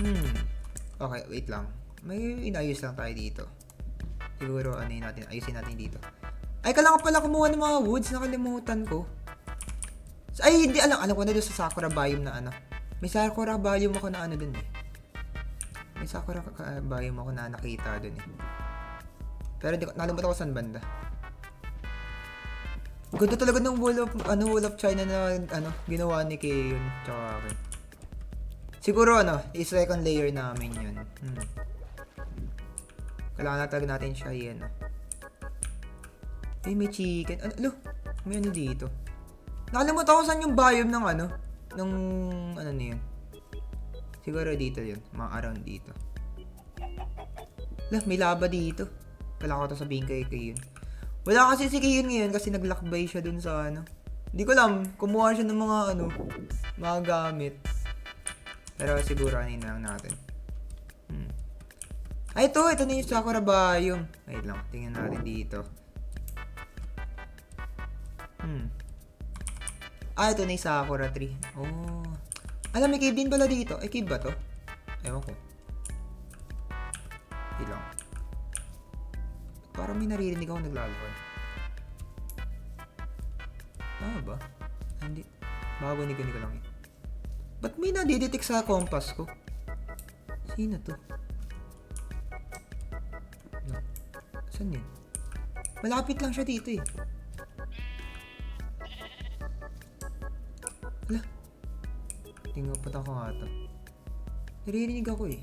Hmm. Okay, wait lang. May inayos lang tayo dito. Siguro ano yun natin, ayusin natin dito. Ay, kailangan pala kumuha ng mga woods, nakalimutan ko. Ay, hindi, alam ko na doon sa Sakura Biome na ano. May Sakura Biome ako na ano dun eh. May Sakura Biome ako na nakita dun eh. Pero di ko, nakalimutan ko saan banda. Ganda talaga ng Wall of China na ano, ginawa ni Kay yun. Tsaka akin. Siguro ano, second layer namin yun. Kailangan na talaga natin siya yan. Ay, may chicken. Ano, may ano dito. Nakalimutan ko saan yung biome ng ano. Ng ano na yun. Siguro dito yun. Mga around dito. Lah, may laba dito. Kailangan ko to sabihin kay yun. Wala kasi si Kiyon ngayon kasi naglakbay siya dun sa ano. Hindi ko alam. Kumuha siya ng mga ano. Mga gamit. Pero siguro ano na lang natin. Ay, ito na yung Sakura Biome. Wait lang, tingnan natin dito. Ah, ito na yung Sakura tree. Oh. Alam, may cave din pala dito. Ay, cave ba to? Ewan ko. Wait lang. Parang may naririnig ako naglalakad. Ah, ba? Hindi. Bago ni ko lang eh. Ba't may nadidetect sa compass ko? Sino to? Saan yun? Malapit lang siya dito eh. Ala. Tingnan pa ako nga ito. Naririnig ako eh.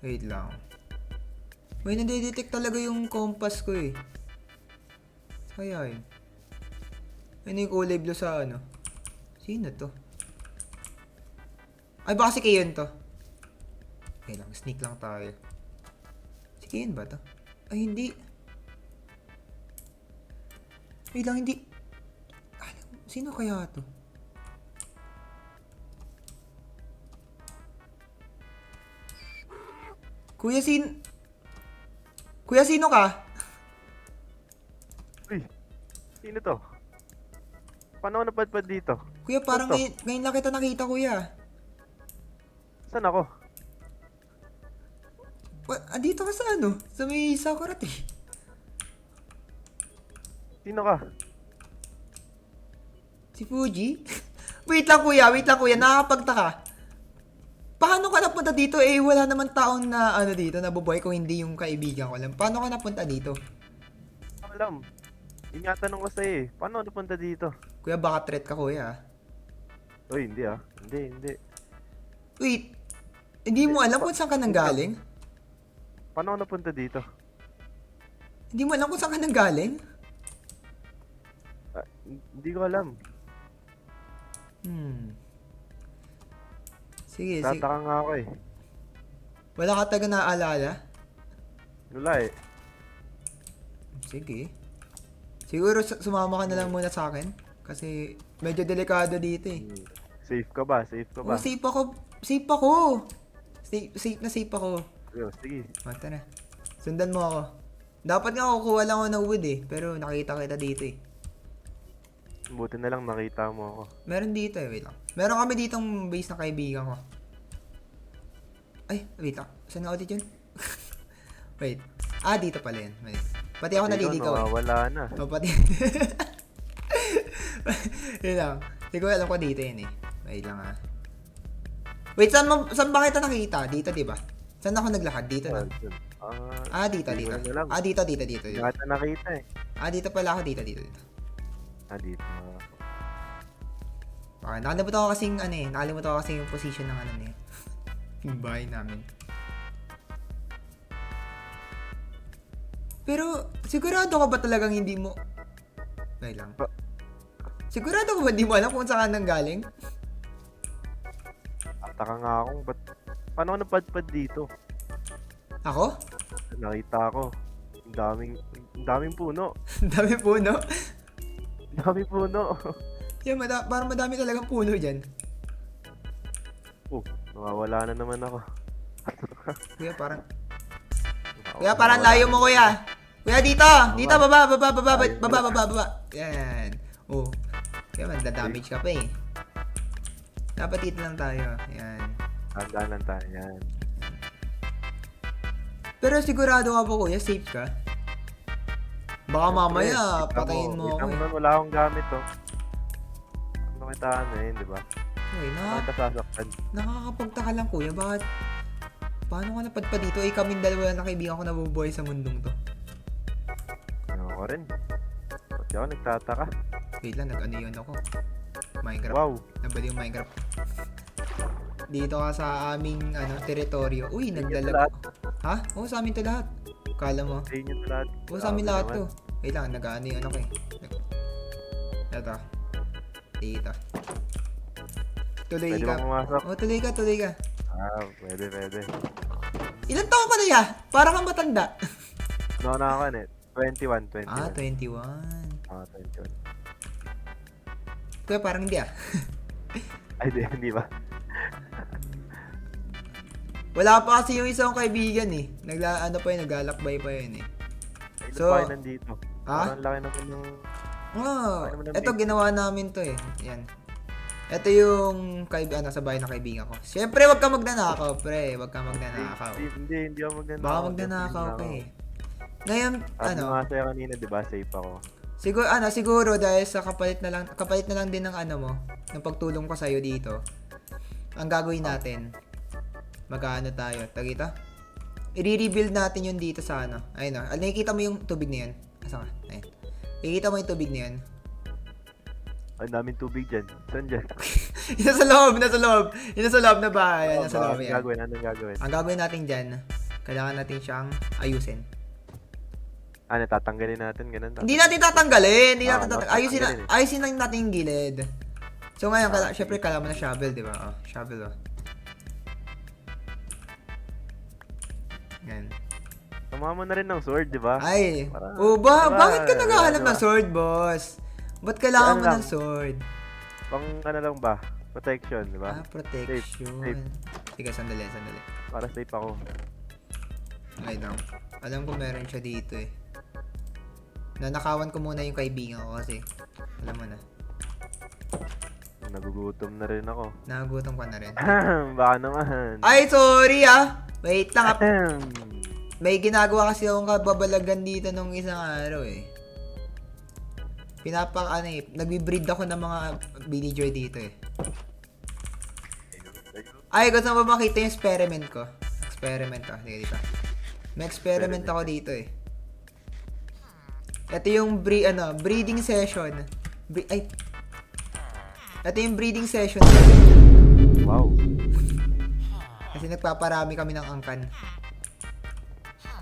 Wait lang. May nadidetect talaga yung compass ko eh. Kaya yun. Ano yung kulay blue sa ano? Sino to? Ay, baka si Kiyon to. Okay lang, sneak lang tayo. Si Kiyon ba to? Ay, hindi. Wait lang, hindi. Sino kaya to? Kuya, sino ka? Uy, sino to? Paano ako napadpad dito? Kuya, parang Saan to? ngayon lang kita nakita, kuya. Saan ako? Dito ka sa ano? Sa may Sakura tree. Sino ka? Si Fuji? Wait lang kuya, nakakapagtaka. Paano ka napunta dito? Eh, wala naman taong na ano dito, nabubuhay kung hindi yung kaibigan ko lang. Paano ka napunta dito? Alam. Yun nga tanong ko sa'yo eh. Paano ako napunta dito? Kuya, baka threat ka kuya. Uy, hindi ah. Hindi. Wait, hindi mo alam kung saan ka nanggaling? Paano ako napunta dito? Hindi mo alam kung saan ka nanggaling? Hindi ko alam. Sige. Tataka nga ako eh. Wala ka taga naaalala? Wala eh. Sige. Siguro sumama ka na lang muna sa akin. Kasi medyo delikado dito eh. Safe ka ba? Oh, safe ako. Safe ako. Safe ako. Yo, sige. Tara. Sundan mo ako. Dapat nga kukuha lang ako ng wood eh. Pero nakita kita dito eh. Buti na lang nakita mo ako. Meron dito eh. Wait lang. Meron kami ditong base ng kaibigan ko. Ay, wait lang. Saan nga ulit yun? Wait. Dito pala yun. Wait. Pati ako naliligaw eh. Wala na. Oh, pati. Yun lang. Siguro alam ko dito yun eh. Wait lang ah. Wait, saan ba kita nakita? Dito, diba? Saan ako naglakad? Dito na. Dito. Dito. Yata nakita eh. Dito pala ako. Dito. Dito. Okay, nakalimutan ko kasing yung position ng ano niya. Yung bahay namin. Pero, sigurado ka ba talagang hindi mo... Wait lang. Sigurado ka ba hindi mo alam kung saan ka nanggaling? Taka nga akong, paano ako napadpad dito? Ako? Nakita ko. Ang daming puno. Ang dami puno. Ang daming puno. Yan, parang madami talagang puno dyan. Nawawala na naman ako. Kuya, parang layo mo, kuya. Kuya, dito! Dito, baba. Yan. Oh. Kaya damage ka pa eh. Dapat dito lang tayo. Yan. Tandaan lang tayo yan. Pero sigurado ka po kuya, safe ka? Baka mamaya, patayin mo ako eh. Wala akong gamit to. Ano kita ano yun, di ba? Uy, Bakit ka sasaktan? nakakapagtaka lang kuya, bakit? Paano ka napadpa dito? Eh, kaming dalawa lang na kaibigan ko nabubuhay sa mundong to. Ano ko rin. Pati ako nagtataka. Wait lang, nag-ano yun ako. Minecraft. Wow. Nabali yung Minecraft. Dito ka sa aming teritoryo. Uy, Sa inyo nagdalag. lahat. Ha? Oo, sa amin to lahat. Kala mo? Sa inyo to lahat. Oo, sa amin lahat Grabe to. Wait lang, nag-ano yun ako eh. Ito. Dito. Tuloy Pwede ka. bang pumasok? Oh, tuloy ka, tuloy ka. Pwede. Ilan taon ka na ya? Parang kang matanda. No, na ako eh. 21. Ah, 21. 21. Kuya, parang hindi ah. Ay, hindi ba? Wala pa kasi yung isang kaibigan eh. Ano pa yun, naglalakbay pa yun eh. Ay, So, so, nandito. ha? Parang laki naman ng... Oh, Ano naman ang eto ginawa namin to eh. Yan. Ito yung sa bahay na kaibigan ko. Siyempre, wag ka magnanakaw, pre. Wag ka magnanakaw. Hindi ako magnanakaw. Baka magnanakaw ka eh. Ngayon, Ano nga sa'yo kanina, di ba? Safe ako. siguro dahil sa kapalit na lang din ng mo, ng pagtulong ko sa'yo dito. Ang gagawin natin, magkaano tayo, tagita? I-rebuild natin yun dito sa Ayun o, nakikita mo yung tubig na yun? Asa ka? Ayun. Nakikita mo yung tubig na yun? Ang daming tubig dyan. Saan dyan? Yun nasa loob na bahay. Nasa loob yan. Anong gagawin? Ang gagawin natin dyan, kailangan natin siyang ayusin. Ano, tatanggalin natin? Ganun. Hindi natin tatanggalin. Ayusin tatanggalin ayusin lang natin yung gilid. So ngayon, syempre kailangan mo na shovel, di ba? Oh, shovel oh. Yan. Tama mo na rin ng sword, di ba? Ay. Para- Bakit ka Diba? naghahanap Diba? ng sword, boss? Ba't kailangan Ano mo lang? ng sword? Pang ano lang ba? Protection, di ba? Protection. Safe. Sige, sandali. Para safe ako. Ay, no. Alam ko meron siya dito eh. Nanakawan ko muna yung kaibigan ko kasi. Alam mo na. Nagugutom na rin ako. Nagutom ka na rin. Baka naman. Ay, sorry ah! Wait lang ah. May ginagawa kasi akong kababalagan dito nung isang araw eh. Nagbi-breed ako ng mga villager dito eh. Ay, gusto mo ba makita yung experiment ko? Experiment ah, sige dito. May experiment ako dito eh. Ito yung breeding session. Ito yung breeding session. Wow. Kasi nagpaparami kami ng angkan.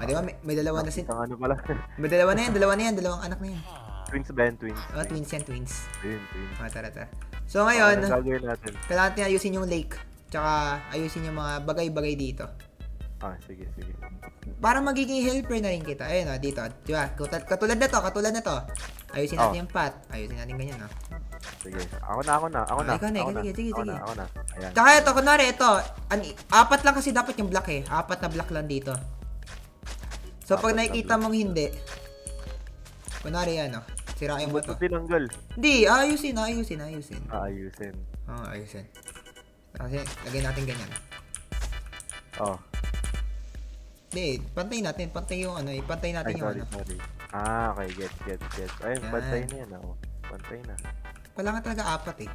Di ba? May dalawa na Ang ano pala? May dalawa na yan, dalawang anak na yan. Twins ba yan? Twins. Oh, twins. Ayun, twins. Tara. So ngayon, Anong gagawin natin? kailangan natin ayusin yung lake. Tsaka ayusin yung mga bagay-bagay dito. Sige. Para magiging helper na rin kita. Ayun dito. Diba? Katulad na to. Ayusin natin yung path. Ayusin natin ganyan Sige. Ako na. Ikaw na, sige. Ako na. Ayan. Tsaka ito, kunwari ito. 4 lang kasi dapat yung block eh. 4 na block lang dito. So pag 4 na nakikita mong hindi, kunwari yan sirain mo to. Ba't tinanggal? Hindi, ayusin. Ayusin. Oo, ayusin. Kasi lagay natin ganyan. Hindi, pantay natin yung pantay natin yung Sorry. Okay, get. Ayun, Yan. pantay na yan ako. Pantay na. Kailangan talaga 4 eh.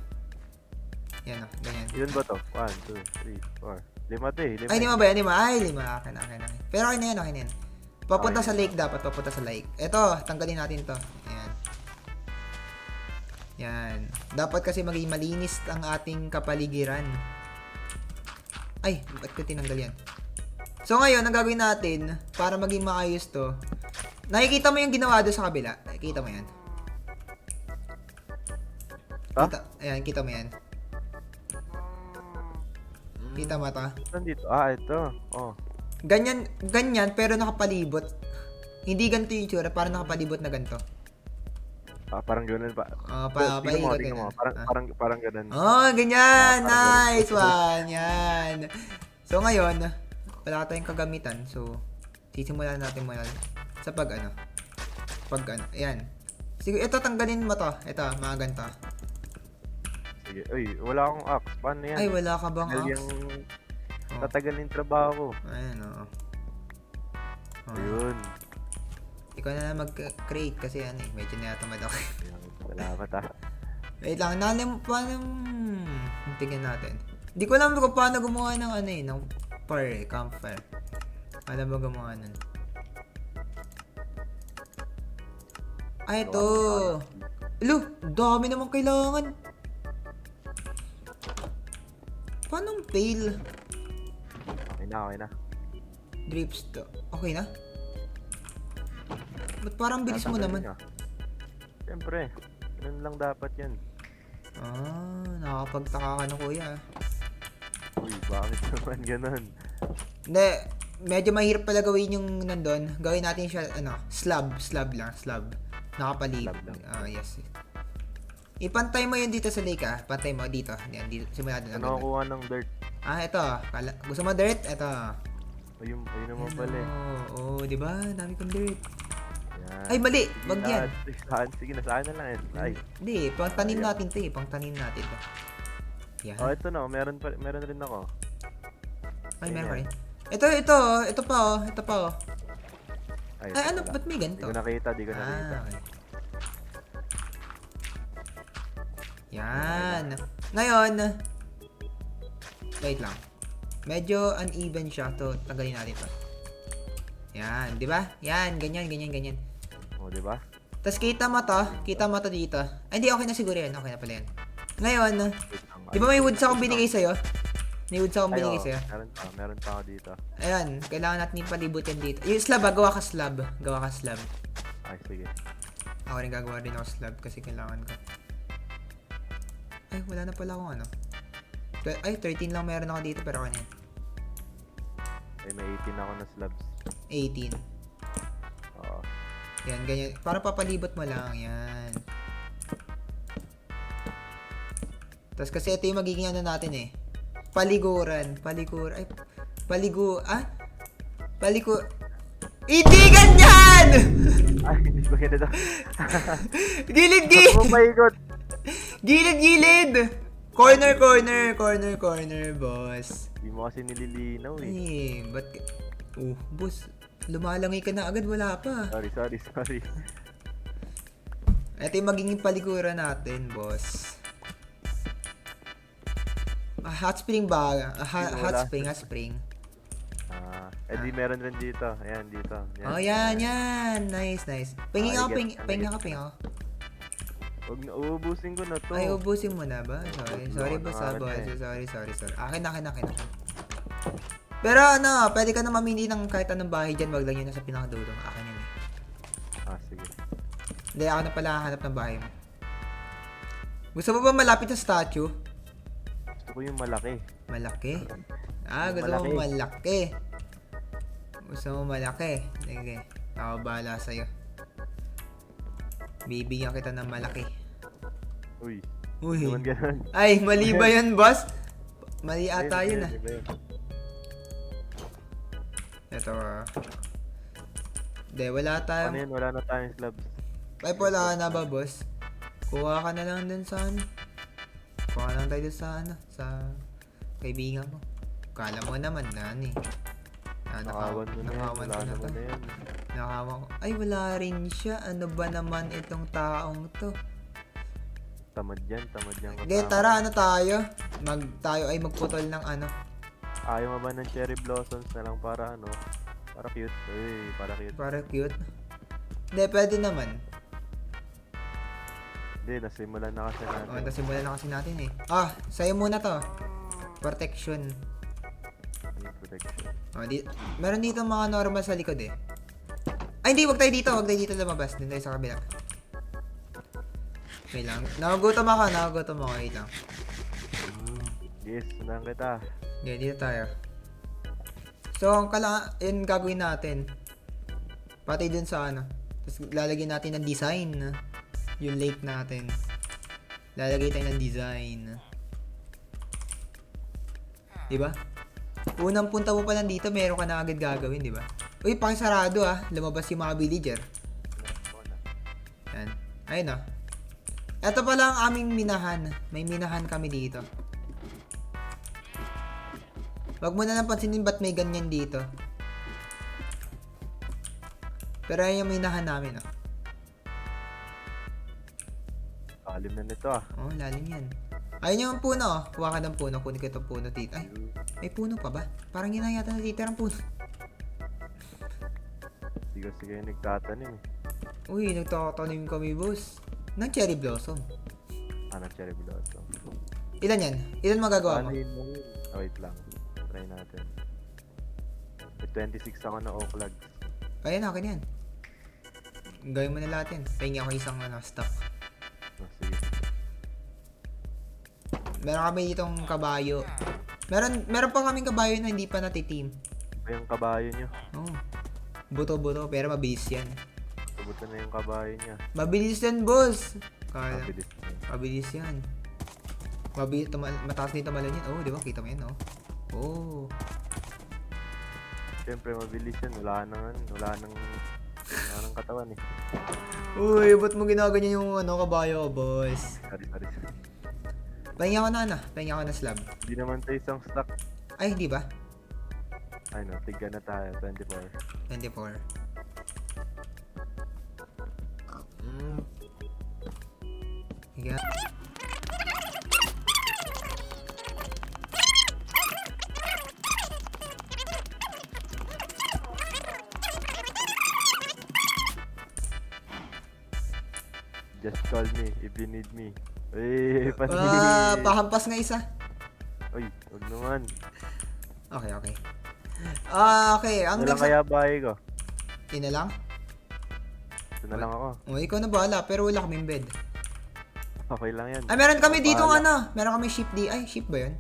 Yan ganyan. Ilan ba to? 1, 2, 3, 4. 5 to eh. Ay, 5 ba yan? 5? Ay, 5. Akin na. Pero okay na yan. Papunta sa lake dapat, papunta sa lake. Ito, tanggalin natin to. Yan. Dapat kasi maging malinis ang ating kapaligiran. Ay, ba't ko tinanggal yan? So ngayon, ang gagawin natin, para maging maayos to, nakikita mo yung ginawa doon sa kabila? Nakikita mo yan? Ayan, kita mo yan? Kita mo ito? Nandito. Ito. Ganyan, pero nakapalibot. Hindi ganito yung itsura, parang nakapalibot na ganito. Parang ganoon pa. Paikot mo. ganun. Parang ganoon. Ganyan! Parang Nice one! Yan! So ngayon, wala tayong kagamitan. So, sisimulan natin muna sa ayan. Sige, ito tanggalin mo to. Ito, mga ganito. Sige. Uy, wala akong axe. Paano yan? Ay, wala ka bang Tagal axe? yung... Oh. Tatagal yung trabaho ko. Ayan, oo. Oh. Ayun. Ikaw na lang mag-create kasi ano eh. Medyo natamad ako. Ayun, salamat ah. Wait lang, paano... Tingnan natin. Hindi ko alam kung paano gumawa ng ano eh, ng campfire. Paano ba gumawa nun? Ay, ito. Alo, dami naman kailangan. Paano pail? Okay na. Drips to. Okay na? Ba't parang bilis mo naman? Siyempre. Ganun lang dapat yan. Nakakapagtaka ka na kuya. Uy, bakit naman ganun? Hindi, medyo mahirap pala gawin yung nandun. Gawin natin siya, slab lang. Nakapalib. Slab lang. Yes. Ipantay mo yun dito sa lake Pantay mo dito. Yan, dito. Simula doon. Ano kuha ng dirt? Ito. Gusto mo dirt? Ito. Ayun naman pala eh. Oo, di ba? Dami kong dirt. Yan. Ay, mali. Sige, Wag yan. Sige, nasaan na lang yan. Ay. Hindi, pangtanim natin to eh. Pangtanim natin to. Yan. Oh, ito na. Meron rin ako. Ay, meron ka Ayan. rin. Ito pa oh. Ay, ano? wala. Ba't may ganito? Di ko nakita. Okay. Yan. Ngayon, wait lang. Medyo uneven siya. Tagalin natin to. Yan, di ba? Yan, ganyan. Oh, di ba? Tapos kita mo to dito. Ay, hindi, okay na siguro yan. Okay na pala yan. Ngayon, di ba may woods akong binigay sa'yo? May woods akong binigay sa'yo. Meron pa ako dito. Ayan, kailangan natin ipalibot yan dito. Yung slab gawa ka slab. Ay, sige. Ako rin gagawa din ako slab kasi kailangan ko. Ay, wala na pala akong ano. Ay, 13 lang meron ako dito pero ano yan? Ay, may 18 ako na slabs. 18. Oo. Yan, ganyan. Para papalibot mo lang. Yan. Tapos kasi ito yung magiging ano natin eh. Paliguran. Ay, Hindi ganyan! Ay, hindi ba ganito? Gilid! Oh my God! Gilid! Corner, boss. Hindi mo kasi nililinaw eh. Ay, ba't boss, lumalangi ka na agad, wala pa. Sorry. Ito yung magiging paliguran natin, boss. Hot spring ba? Hot spring. Di meron rin dito. Ayan, dito. Yan. Nice. Pingin ako. Huwag na, uubusin ko na to. Ay, ubusin mo na ba? Sorry, boss. Sorry. Akin. Pero pwede ka na mamili ng kahit anong bahay dyan. Wag lang yun nasa pinakadulo. Akin yun eh. Sige. Hindi, ako na pala hanap ng bahay mo. Gusto mo ba malapit sa statue? Gusto ko yung malaki. Malaki? Gusto mo malaki. Sige, ako bahala sa'yo. Bibigyan kita ng malaki. Uy. Uy. Naman ganun. Ay, mali ba yun, boss? Mali ata yun Ito Hindi, wala tayong... Ano yun? Wala na tayong slabs. Ay, wala na ba, boss? Kuha ka na lang dun sa ano. Kuha lang tayo dun sa kaibigan mo. Kala mo naman na Nakawan mo na yan. Wala naman na yan. Nakawan ko. Ay, wala rin siya. Ano ba naman itong taong to? Tamad yan kasama. Okay, tara, tayo? Tayo ay magputol ng ano. Ayaw mo ba ng cherry blossoms na lang para para cute? Uy, para cute. Para cute? Hindi, pwede naman. Hindi, nasimulan na kasi natin. Nasimulan na kasi natin eh. Sa'yo muna to. Protection. Protection. Meron dito mga normal sa likod eh. Ay, hindi, wag tayo dito lumabas. Doon tayo sa kabila. Wait lang. Nakagutom ako. Wait lang. Yes, sundan kita. Yeah, dito tayo. So, yun gagawin natin. Pati dun sa Tapos lalagyan natin ng design. Yung lake natin. Lalagay tayo ng design. Diba? Unang punta mo pa lang dito, meron ka na agad gagawin, diba? Uy, pakisarado lumabas yung mga villager. Yan. Ay, Ayun oh. Ito pala ang aming minahan. May minahan kami dito. Wag mo na lang pansinin ba't may ganyan dito. Pero ayun yung minahan namin oh. Alim na nito ah. Oh, lalim yan. Ayun yung puno oh. Kuha ka ng puno. Kunin ko itong puno dito. Ay, may puno pa ba? Parang yun na yata natitirang puno. Sige, nagtatanim eh. Uy, nagtatanim kami, boss. Ng cherry blossom. Ano, cherry blossom. Ilan yan? Ilan magagawa mo? Ano yun? Oh, wait lang. Try natin. May 26 ako na oak logs. Ayan, akin yan. Gawin mo na lahat yan. Pahingi ako isang stock. Oh, sige. Meron kami ditong kabayo. Meron pa kaming kabayo na hindi pa natitim. Ito yung kabayo nyo. Oh. Buto-buto, pero mabilis yan. Tubuto na yung kabayo niya. Mabilis yan, boss! Kala, Mabilis na yun. mabilis yan. Mataas na yung tamalan yan. Oh, di ba? Kita mo yan, oh. Oh. Siyempre, mabilis yan. Wala nang katawan eh. Uy, ba't mo ginaganyan yung kabayo ko, boss? Sorry. Pahingi ako na, Pahingi ako na slab. Hindi naman tayo isang stock. Ay, hindi ba? Ay no, tigga na tayo. 24. 24. Higa. Just call me if you need me. Uy, Pahampas nga isa. Uy, huwag naman. Okay. Okay. Ang Ano lang kaya bahay ko? Ina lang? Ito na lang ako. Oh, ikaw na bahala, pero wala kaming bed. Okay lang yan. Ay, meron kami dito Bahala. Meron kami ship di. Ay, ship ba yun?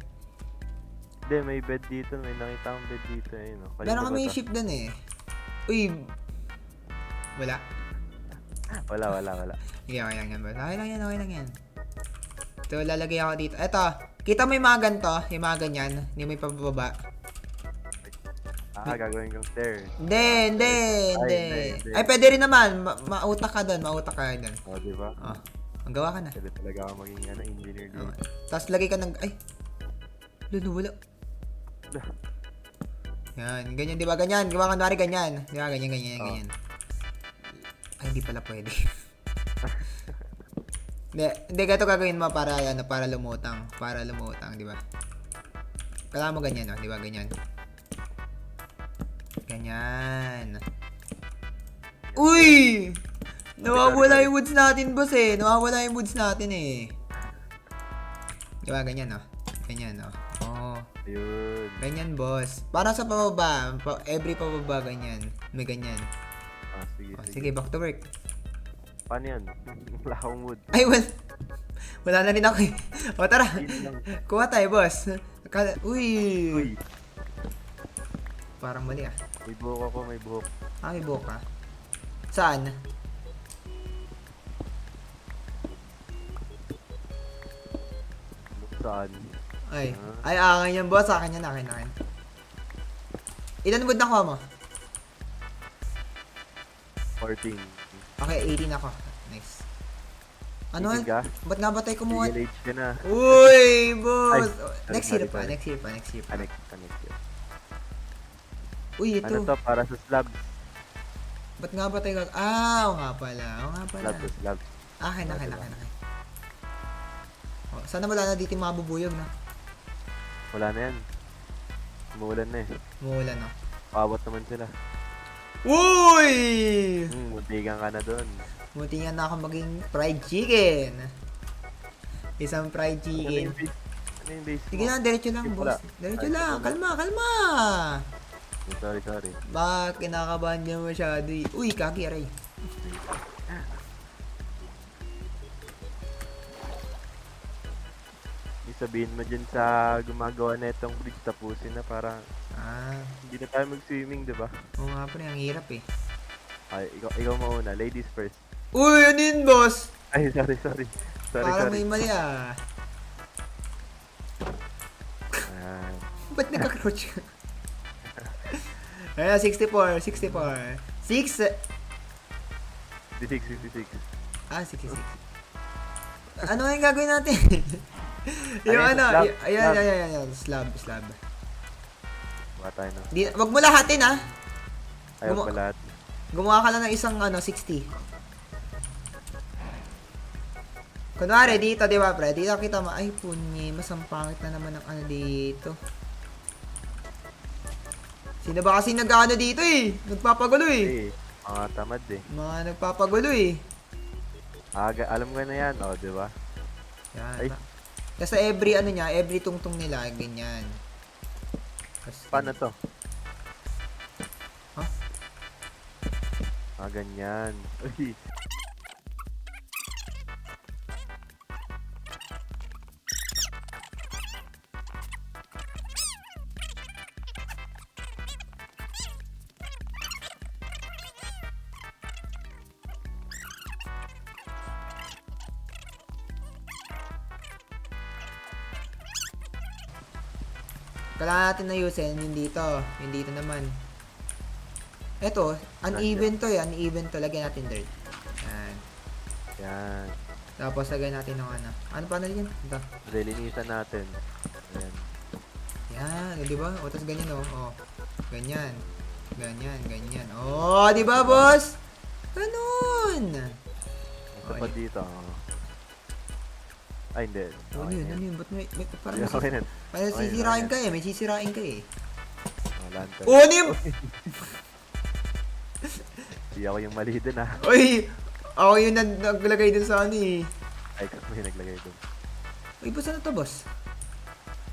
Hindi, may bed dito. May nakita akong bed dito. Ayun, oh. Kanina Meron ba kami to? ship dun eh. Uy. Wala. Wala. Okay lang yan. Ito, lalagay ako dito. Eto, kita mo yung mga ganito, yung mga ganyan, hindi may pababa. Gagawin kong stairs. Hindi. hindi. Ay, pwede rin naman. Mautak ka dun. O, diba? Oh, magawa ka na. Pwede talaga ako maging engineer Oh. dito. Tapos lagay ka ng... Ay! Wala. Yan, ganyan, di ba? Ganyan. Gawa ka na ganyan. Di ba? Ganyan. Ay, hindi pala pwede. Hindi, ganito gagawin mo para lumutang. Di ba? Kailangan mo ganyan, di ba? Ganyan. Uy! Nawawala yung woods natin, boss eh. Di ba? Ganyan, Ganyan, Oh. Ayun. Ganyan, boss. Para sa pababa. Every pababa, ganyan. May ganyan. Sige. Sige, back to work. Paano yan? Wala akong wood. Ay, wala na rin ako eh. O, tara. Yun lang. Kuha tayo, boss. Uy! Uy, Parang mali ah. may buhok ako, may buhok. May buhok ka. Saan? Saan? Ay, akin yan, boss. Akin. Ilan wood na kuha mo? 14. Okay, 18 ako. Nice. Ano? Tigil ka? Ba't nga ba tayo kumuha? Legal age ka na. Uy, boss! Ay, Next sorry, year pa. Connect yun. Uy, ito. Ano to? Para sa slabs. Ba't nga ba tayo oo nga pala. Slabs. Akin. Oh, sana wala na dito yung mga bubuyog na. Wala na yan. Umuulan na eh. Umuulan na. Paabot naman sila. Uy! Muntikan ka na doon. Munti nga na ako maging fried chicken. Isang fried chicken. Ano yung base mo? Sige na, diretso lang, Sige, boss. wala. Diretso Ay, lang. wala. Kalma. Sorry. Baka kinakabahan niya masyado eh. Uy, kaki, aray. Sabihin mo dyan sa gumagawa na itong bridge, tapusin na para hindi na tayo mag-swimming, di ba? Oo nga pre, ang hirap eh. Ay, ikaw mauna. Ladies first. Uy, ano yun, boss? Ay, sorry. Parang may mali ah. Ba't nagka-crouch ka? Ayan, 64. 6. 56. 66. Ano yung gagawin natin? yung Ano yun? ano, Slab? ayan, slab. Wala tayo no. Wag mo lahatin ha. Ayaw Gumo- pa lahat. Gumawa ka lang ng isang 60. Kunwari dito, di ba pre? Dito kita ay punyi, masang pangit na naman ang dito. Sino ba kasi nag-ano dito eh? Nagpapagulo eh. Mga tamad eh. Mga nagpapagulo eh. Alam ko na yan, di ba? Yan. Ay. Kasi every tungtong nila, ganyan. Kasi, Paano to? Huh? Ganyan. Uy. kailangan natin ayusin yung dito. Yung dito naman. Eto, uneven to eh. Uneven to. Lagyan natin dirt. Yan. Yan. Tapos lagyan natin ng ano. Ano pa na yan? Ito. Linisan natin. Ayan. Yan. Di ba? O, tapos ganyan o. Oh. Ganyan. Ganyan. Oh, di ba, boss? Ganun. Ito pa dito. Ay, hindi. Ano yun? Ba't may parang Okay na. parang Okay, sisirain okay. ka eh. May sisirain ka eh. Lantern. Oh, ano yun? Di ako yung mali dun ah. Uy! Ako yung naglagay dun sa ano eh. Ay, kung may naglagay dun. Uy, boss, ano to, boss?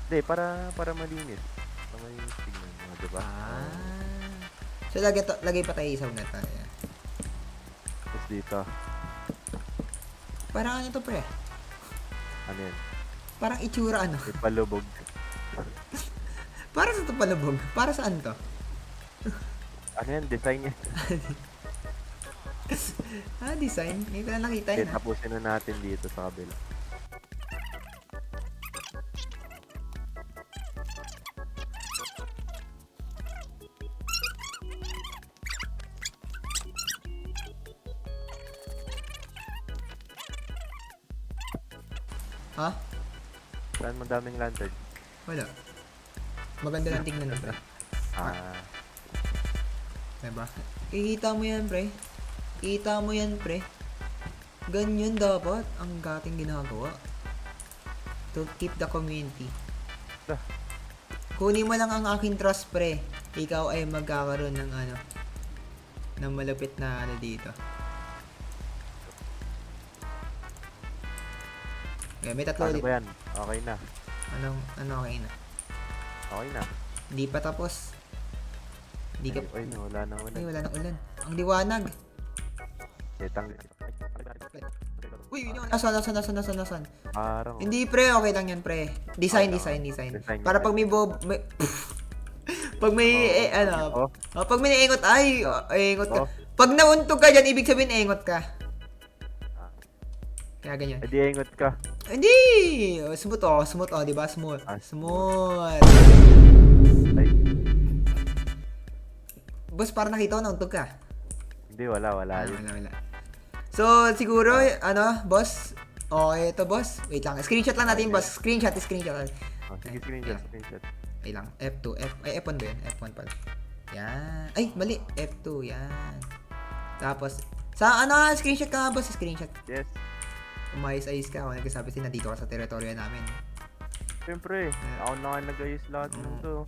Hindi, para malinis. Para malinis tingnan mo, diba? So, lagay pa tayo isaw na tayo. Tapos dito. Parang ano to, pre? Ano yan? Parang itsura ano? May palubog. Para sa to palubog? Para saan to? Ano yan? Design yan. Design? Ngayon ko na nakita Okay, yun tapusin na natin dito sa kabila. Ha? Saan mo daming lantern? Wala. Maganda lang tingnan na, pre. Diba? Kikita mo yan, pre. Kita mo yan, pre. Ganyan dapat ang gating ginagawa. To keep the community. Ah. Kunin mo lang ang aking trust, pre. Ikaw ay magkakaroon ng ano, ng malapit na ano dito. Okay, may tatlo Ano ulit. ba yan? Okay na. Ano okay na? Okay na. Hindi pa tapos. Hindi ka... Ay, no, wala nang ulan. Ay, wala nang ulan. Ang liwanag. Uy, yun yun. Nasaan? Parang. Hindi, pre. Okay lang yan, pre. Design. Design Para pag may pag may, pag may naingot, ingot ka. Oh. Pag nauntog ka dyan, ibig sabihin, ingot ka. Kaya ganyan. Eh, di ingot ka. Hindi! Smooth, di ba? Smooth. Smooth. Ay, Boss, parang nakita ko nauntog ka. hindi, wala. Wala. So, siguro, boss? Okay, ito, boss. Wait lang. Screenshot lang natin, boss. Screenshot. Sige, screenshot. Wait lang. F2. F1 ba yun? F1 pala. Yan. Ay, mali. F2. Yan. Tapos, screenshot ka nga, boss. Screenshot. Yes. Umayos-ayos ka. Ako nagsasabi sin nandito ka sa teritoryo namin. Siyempre, ako na nga nag-ayos lahat ng to.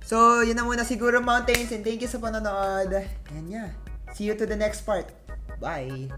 So, yun na muna siguro, Mountains. And thank you sa panonood. And yeah. See you to the next part. Bye.